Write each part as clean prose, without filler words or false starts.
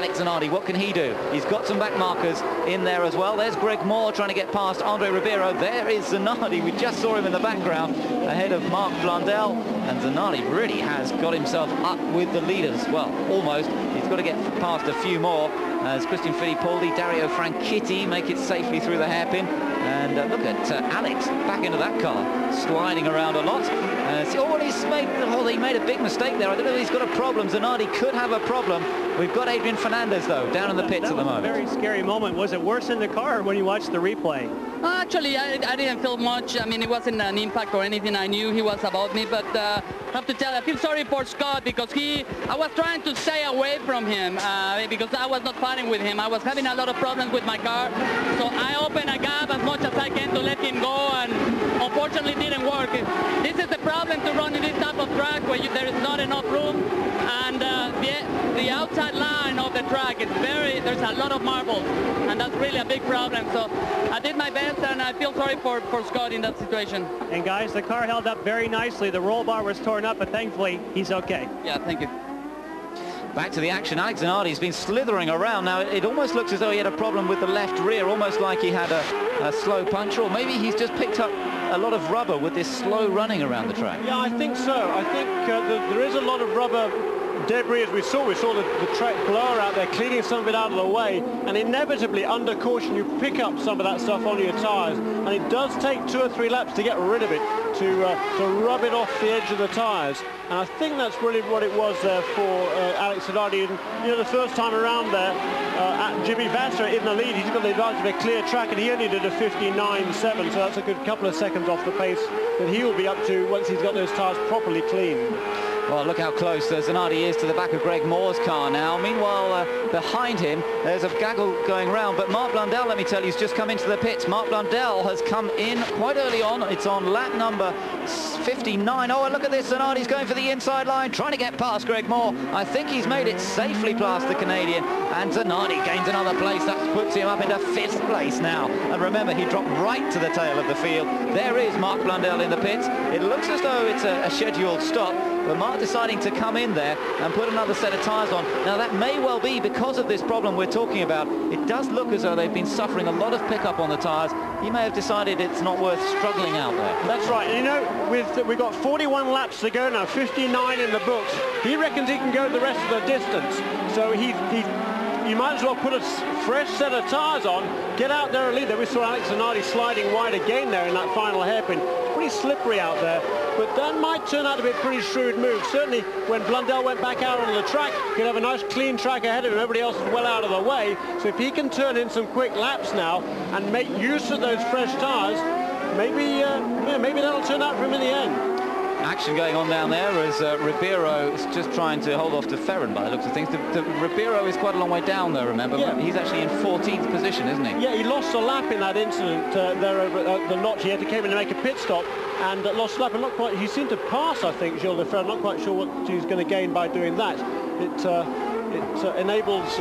Alex Zanardi, what can he do? He's got some back markers in there as well. There's Greg Moore trying to get past Andre Ribeiro. There is Zanardi. We just saw him in the background ahead of Mark Blundell. And Zanardi really has got himself up with the leaders. Well, almost. He's got to get past a few more as Christian Fittipaldi, Dario Franchitti make it safely through the hairpin. And look at Alex back into that car, sliding around a lot. He made a big mistake there. I don't know if he's got a problem. Zanardi could have a problem. We've got Adrian Fernandez, though, down in the pits at the moment. That was a very scary moment. Was it worse in the car when you watched the replay? Actually, I didn't feel much. I mean, it wasn't an impact or anything. I knew he was about me, but I have to tell you, I feel sorry for Scott because I was trying to stay away from him because I was not fighting with him. I was having a lot of problems with my car, so I opened a gap as much as I can to let him go, and unfortunately didn't work. This is the problem to run in this type of track where there is not enough room, and the outside line of the track is there's a lot of marbles, and that's really a big problem. So I did my best, and I feel sorry for Scott in that situation. And guys, the car held up very nicely. The roll bar was torn up, but thankfully he's okay. Yeah, thank you. Back to the action. Alex Zanardi's been slithering around. Now, it almost looks as though he had a problem with the left rear, almost like he had a slow puncture, or maybe he's just picked up a lot of rubber with this slow running around the track. Yeah, I think so. I think there is a lot of rubber debris, as we saw the track blower out there cleaning some of it out of the way, and inevitably under caution you pick up some of that stuff on your tires, and it does take 2 or 3 laps to get rid of it, to rub it off the edge of the tires. And I think that's really what it was there for Alex Zanardi. And you know, the first time around there, Jimmy Vasser in the lead, he's got the advantage of a clear track, and he only did a 59.7, so that's a good couple of seconds off the pace that he will be up to once he's got those tires properly cleaned. Well, look how close Zanardi is to the back of Greg Moore's car now. Meanwhile, behind him, there's a gaggle going round. But Mark Blundell, let me tell you, has just come into the pits. Mark Blundell has come in quite early on. It's on lap number 59. Oh, and look at this. Zanardi's going for the inside line, trying to get past Greg Moore. I think he's made it safely past the Canadian. And Zanardi gains another place. That puts him up into 5th place now. And remember, he dropped right to the tail of the field. There is Mark Blundell in the pits. It looks as though it's a scheduled stop, but Mark deciding to come in there and put another set of tyres on. Now, that may well be because of this problem we're talking about. It does look as though they've been suffering a lot of pickup on the tyres. He may have decided it's not worth struggling out there. That's right. And you know, we've got 41 laps to go now, 59 in the books. He reckons he can go the rest of the distance. So you might as well put a fresh set of tyres on, get out there and lead there. We saw Alex Zanardi sliding wide again there in that final hairpin. Pretty slippery out there, but that might turn out to be a pretty shrewd move. Certainly when Blundell went back out on the track, he'd have a nice clean track ahead of him. Everybody else is well out of the way. So if he can turn in some quick laps now and make use of those fresh tyres, maybe that'll turn out for him in the end. Action going on down there as Ribeiro is just trying to hold off to Ferran by the looks of things. Ribeiro is quite a long way down though, remember? Yeah. He's actually in 14th position, isn't he? Yeah, he lost a lap in that incident there over the notch. He had to come in and make a pit stop and lost a lap. And not quite, he seemed to pass, I think, Gilles de Ferran. Not quite sure what he's going to gain by doing that. It enables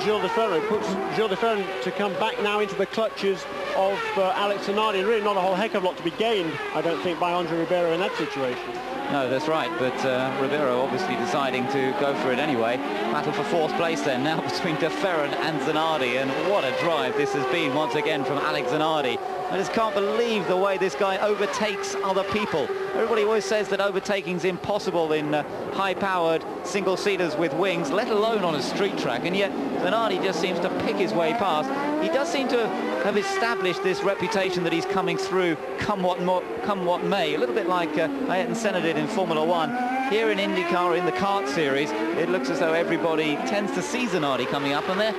Gilles de Ferran, puts Gilles de Ferran to come back now into the clutches of Alex Zanardi. And really not a whole heck of a lot to be gained, I don't think, by Andre Ribeiro in that situation. No, that's right, but Ribeiro obviously deciding to go for it anyway. Battle for 4th place then now between de Ferran and Zanardi, and what a drive this has been once again from Alex Zanardi. I just can't believe the way this guy overtakes other people. Everybody always says that overtaking's impossible in high-powered single-seaters with wings, let alone on a street track, and yet Zanardi just seems to pick his way past. He does seem to have established this reputation that he's coming through come what may, a little bit like Ayrton Senna did in Formula 1. Here in IndyCar, in the kart series, it looks as though everybody tends to see Zanardi coming up, and they're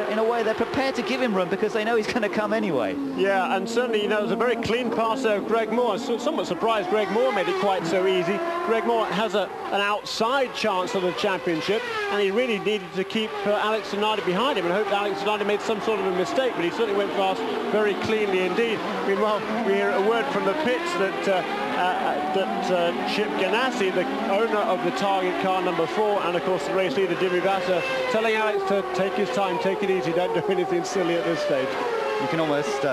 in a way, they're prepared to give him room because they know he's going to come anyway. Yeah, and certainly, you know, it was a very clean pass there of Greg Moore. So somewhat surprised Greg Moore made it quite so easy. Greg Moore has an outside chance of the championship, and he really needed to keep Alex Zanardi behind him and hope that Alex Zanardi made some sort of a mistake, but he certainly went past very cleanly indeed. Meanwhile, we hear a word from the pits that Chip Ganassi, the owner of the target car number 4, and of course the race leader Jimmy Vasser, telling Alex to take his time, take it easy, don't do anything silly at this stage. You can almost,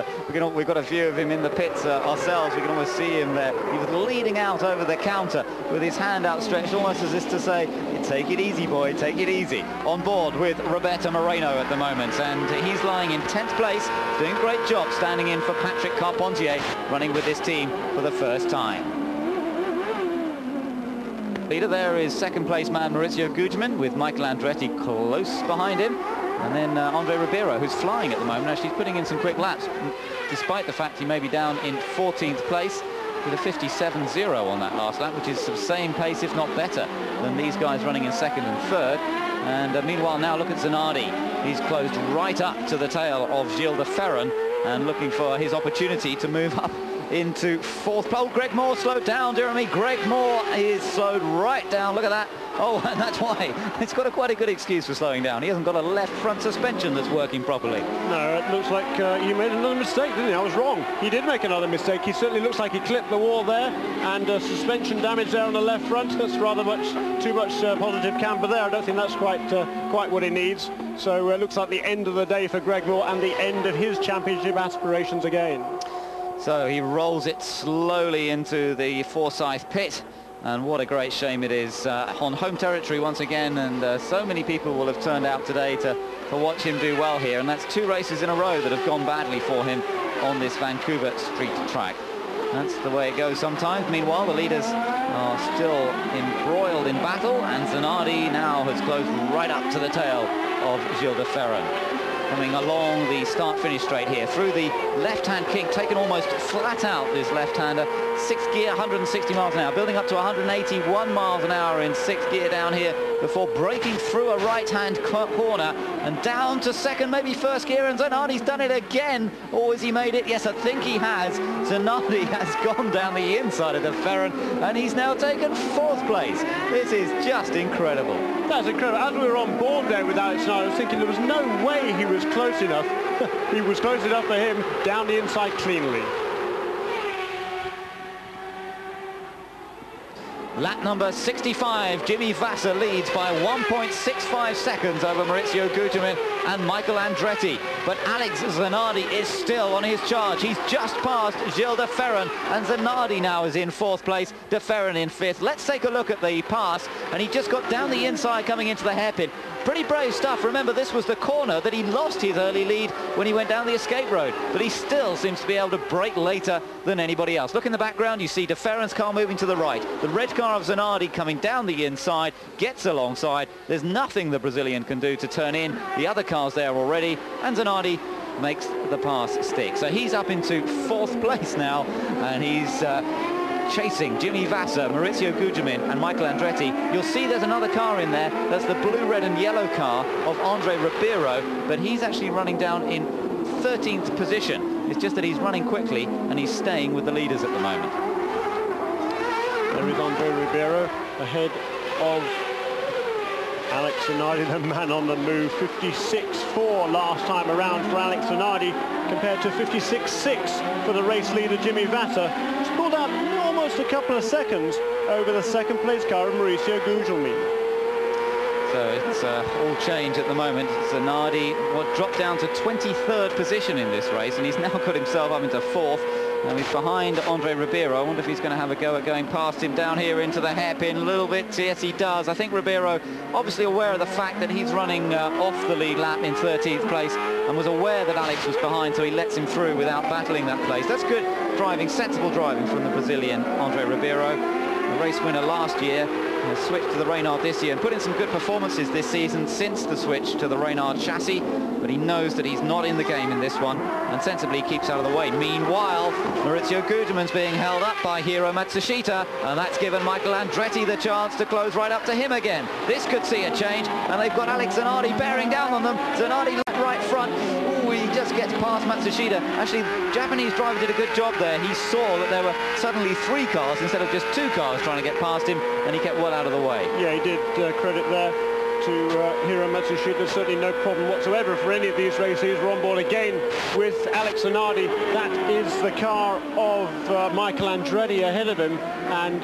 we've got a view of him in the pits ourselves. We can almost see him there. He was leaning out over the counter with his hand outstretched, almost as if to say, take it easy, boy, take it easy. On board with Roberto Moreno at the moment, and he's lying in 10th place, doing a great job standing in for Patrick Carpentier, running with this team for the first time. Leader there is second place man Maurizio Gugelmin, with Michael Andretti close behind him. And then Andre Ribeiro, who's flying at the moment. Actually, he's putting in some quick laps, despite the fact he may be down in 14th place with a 57.0 on that last lap, which is the same pace, if not better, than these guys running in second and third. And meanwhile, now look at Zanardi. He's closed right up to the tail of Gilles de Ferran and looking for his opportunity to move up into fourth. Oh, Greg Moore slowed down, dear me. Greg Moore is slowed right down. Look at that. Oh, and that's why. It's got quite a good excuse for slowing down. He hasn't got a left front suspension that's working properly. No, it looks like he made another mistake, didn't he? I was wrong. He did make another mistake. He certainly looks like he clipped the wall there, and suspension damage there on the left front. That's rather too much positive camber there. I don't think that's quite what he needs. So it looks like the end of the day for Greg Moore and the end of his championship aspirations again. So he rolls it slowly into the Forsyth pit. And what a great shame it is on home territory once again, and so many people will have turned out today to watch him do well here, and that's 2 races in a row that have gone badly for him on this Vancouver street track. That's the way it goes sometimes. Meanwhile, the leaders are still embroiled in battle, and Zanardi now has closed right up to the tail of Gilles de Ferran. Coming along the start-finish straight here, through the left-hand kick, taken almost flat out, this left-hander. 6th gear, 160 miles an hour, building up to 181 miles an hour in 6th gear down here before breaking through a right-hand corner and down to second, maybe first gear, and Zanardi's done it again. Or has he made it? Yes, I think he has. Zanardi has gone down the inside of the Ferran, and he's now taken 4th place. This is just incredible. That's incredible. As we were on board there with Alex and I was thinking there was no way he was close enough. He was close enough for him, down the inside cleanly. Lap number 65, Jimmy Vasser leads by 1.65 seconds over Maurizio Gugelmin and Michael Andretti. But Alex Zanardi is still on his charge. He's just passed Gilles de Ferran, and Zanardi now is in 4th place, de Ferran in 5th. Let's take a look at the pass, and he just got down the inside coming into the hairpin. Pretty brave stuff. Remember, this was the corner that he lost his early lead when he went down the escape road, but he still seems to be able to brake later than anybody else. Look in the background, you see de Ferran's car moving to the right. The red car of Zanardi coming down the inside, gets alongside. There's nothing the Brazilian can do to turn in. The other car's there already, and Zanardi makes the pass stick. So he's up into 4th place now, and he's chasing Jimmy Vasser, Maurizio Gugelmin and Michael Andretti. You'll see there's another car in there. That's the blue, red and yellow car of Andre Ribeiro, but he's actually running down in 13th position. It's just that he's running quickly and he's staying with the leaders at the moment. There is Andre Ribeiro ahead of Alex Zanardi, the man on the move. 56.4 last time around for Alex Zanardi compared to 56.6 for the race leader Jimmy Vasser. He's pulled out almost a couple of seconds over the 2nd place car of Maurizio Gugelmin. So it's all change at the moment. Zanardi dropped down to 23rd position in this race, and he's now got himself up into 4th. Now he's behind Andre Ribeiro. I wonder if he's going to have a go at going past him down here into the hairpin a little bit. Yes, he does. I think Ribeiro, obviously aware of the fact that he's running off the lead lap in 13th place and was aware that Alex was behind, so he lets him through without battling that place. That's good driving, sensible driving from the Brazilian Andre Ribeiro. The race winner last year has switched to the Reynard this year and put in some good performances this season since the switch to the Reynard chassis, but he knows that he's not in the game in this one and sensibly keeps out of the way. Meanwhile, Maurizio Gugelmin's being held up by Hiro Matsushita, and that's given Michael Andretti the chance to close right up to him again. This could see a change, and they've got Alex Zanardi bearing down on them. Zanardi right front. Ooh, he just gets past Matsushita. Actually, the Japanese driver did a good job there. He saw that there were suddenly 3 cars instead of just 2 cars trying to get past him, and he kept well out of the way. Yeah, he did credit there. to Hiro Matsushita. There's certainly no problem whatsoever for any of these races. We're on board again with Alex Zanardi. That is the car of Michael Andretti ahead of him, and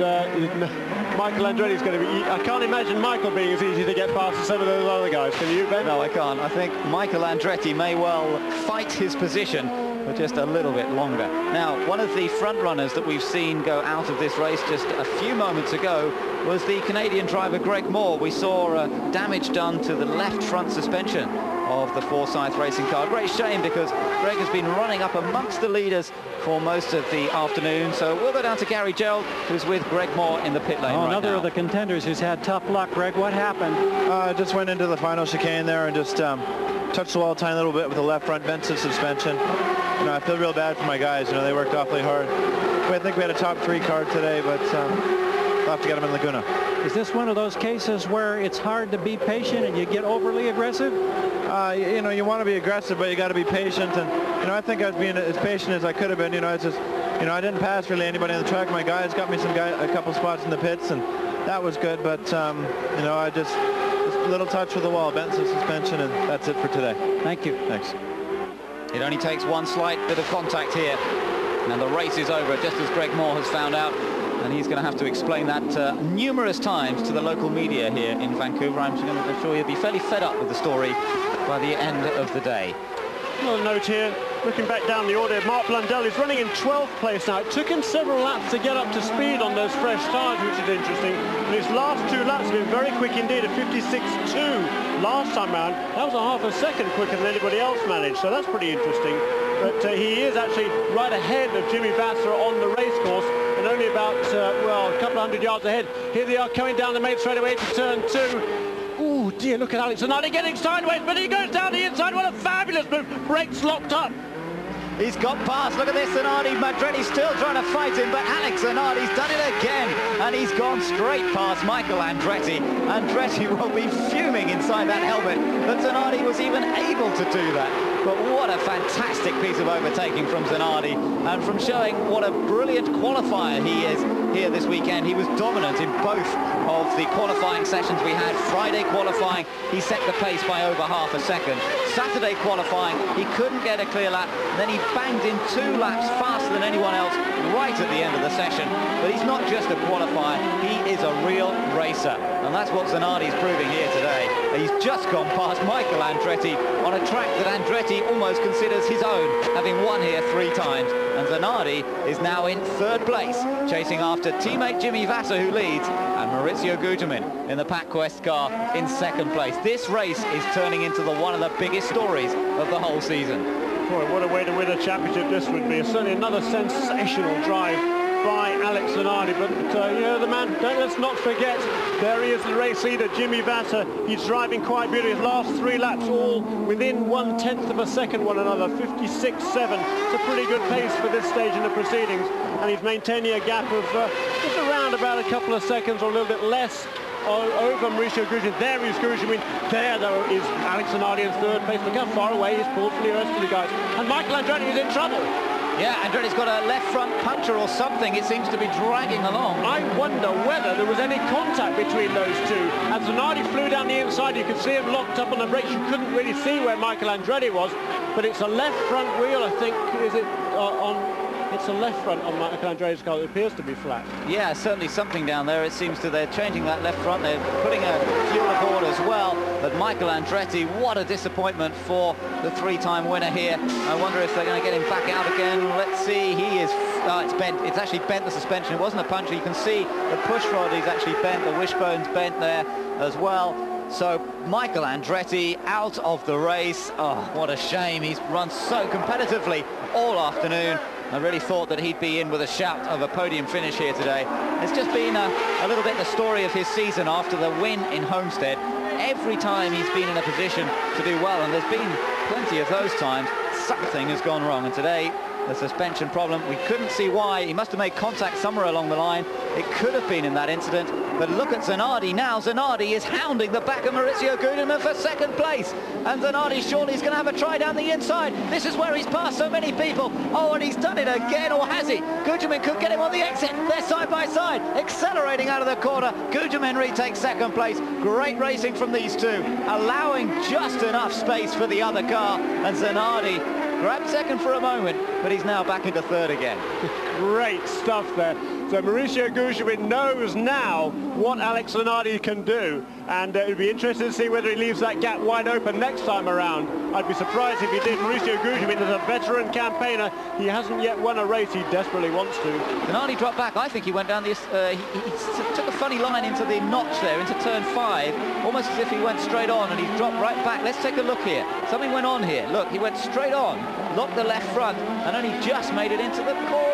Michael Andretti's going to be... I can't imagine Michael being as easy to get past as some of those other guys. Can you, Ben? No, I can't. I think Michael Andretti may well fight his position for just a little bit longer. Now, one of the front runners that we've seen go out of this race just a few moments ago was the Canadian driver Greg Moore. We saw damage done to the left front suspension of the Forsyth racing car. Great shame, because Greg has been running up amongst the leaders for most of the afternoon. So we'll go down to Gary Gerald, who's with Greg Moore in the pit lane right another now. of the contenders who's had tough luck. Greg, what happened? Just went into the final chicane there and just touched the wall a tiny little bit with the left front bent suspension. You know, I feel real bad for my guys. You know, they worked awfully hard. I think we had a top 3 car today, but we'll have to get them in Laguna. Is this one of those cases where it's hard to be patient and you get overly aggressive? You know, you want to be aggressive, but you got to be patient. And you know, I think I was being as patient as I could have been. You know, it's just, you know, I didn't pass really anybody on the track. My guys got me a couple spots in the pits, and that was good. But you know, I just a little touch with the wall, bent some suspension, and that's it for today. Thank you. Thanks. It only takes one slight bit of contact here, and the race is over, just as Greg Moore has found out. And he's going to have to explain that numerous times to the local media here in Vancouver. I'm sure he'll be fairly fed up with the story by the end of the day. Another note here, looking back down the order, Mark Blundell is running in 12th place now. It took him several laps to get up to speed on those fresh tyres, which is interesting. And his last 2 laps have been very quick indeed, a 56.2 last time round. That was a half a second quicker than anybody else managed, so that's pretty interesting. But he is actually right ahead of Jimmy Vasser on the race course, and only about, well, a couple of 100 yards ahead. Here they are coming down the main straightaway to turn 2. Oh dear, look at Alex Zanardi getting sideways, but he goes down the inside. What a fabulous move. Brakes locked up. He's got past. Look at this, Zanardi. Madretti's still trying to fight him, but Alex Zanardi's done it again, and he's gone straight past Michael Andretti. Andretti will be fuming inside that helmet that Zanardi was even able to do that. But what a fantastic piece of overtaking from Zanardi, and from showing what a brilliant qualifier he is here this weekend. He was dominant in both of the qualifying sessions we had. Friday qualifying, he set the pace by over half a second. Saturday qualifying, he couldn't get a clear lap. Then he banged in 2 laps faster than anyone else right at the end of the session. But he's not just a qualifier, he is a real racer. And that's what Zanardi's proving here today. He's just gone past Michael Andretti on a track that Andretti almost considers his own, having won here 3 times. And Zanardi is now in 3rd place, chasing after teammate Jimmy Vasser, who leads, and Maurizio Gugelmin in the PacQuest car in 2nd place. This race is turning into one of the biggest stories of the whole season. Boy, what a way to win a championship this would be. Certainly another sensational drive by Alex Zanardi, but you know, the man, let's not forget, there he is, the race leader, Jimmy Vasser. He's driving quite beautifully. His last 3 laps all within 1/10 of a second one another, 56.7. It's a pretty good pace for this stage in the proceedings, and he's maintaining a gap of just around about a couple of seconds or a little bit less over Maurizio Gugelmin. There is Gugelmin. There is Alex Zanardi in 3rd place. Look how far away he's pulled from the rest of the guys. And Michael Andretti is in trouble. Yeah, Andretti's got a left front puncture or something. It seems to be dragging along. I wonder whether there was any contact between those two. As Zanardi flew down the inside, you could see him locked up on the brakes. You couldn't really see where Michael Andretti was, but it's a left front wheel, I think. Is it it's a left front on Michael Andretti's car. It appears to be flat. Yeah, certainly something down there. It seems to, they're changing that left front. They're putting a fuel aboard as well. But Michael Andretti, what a disappointment for the 3-time winner here. I wonder if they're going to get him back out again. Let's see. He is, it's bent. It's actually bent the suspension. It wasn't a puncture. You can see the push rod is actually bent. The wishbone's bent there as well. So Michael Andretti out of the race. Oh, what a shame. He's run so competitively all afternoon. I really thought that he'd be in with a shout of a podium finish here today. It's just been a little bit the story of his season after the win in Homestead. Every time he's been in a position to do well, and there's been plenty of those times, something has gone wrong. And today, the suspension problem. We couldn't see why. He must have made contact somewhere along the line. It could have been in that incident. But look at Zanardi now. Zanardi is hounding the back of Mauricio Gugelmin for second place. And Zanardi surely is going to have a try down the inside. This is where he's passed so many people. Oh, and he's done it again, or has he? Gugelmin could get him on the exit. They're side by side, accelerating out of the corner. Gugelmin retakes second place. Great racing from these two, allowing just enough space for the other car. And Zanardi grabbed second for a moment, but he's now back into third again. Great stuff there. So Mauricio Gugelmin knows now what Alex Zanardi can do, and it would be interesting to see whether he leaves that gap wide open next time around. I'd be surprised if he did. Mauricio Gugelmin is a veteran campaigner. He hasn't yet won a race. He desperately wants to. Zanardi dropped back. I think he went down the... he took a funny line into the notch there, into turn 5, almost as if he went straight on, and he dropped right back. Let's take a look here. Something went on here. Look, he went straight on, locked the left front, and only just made it into the corner.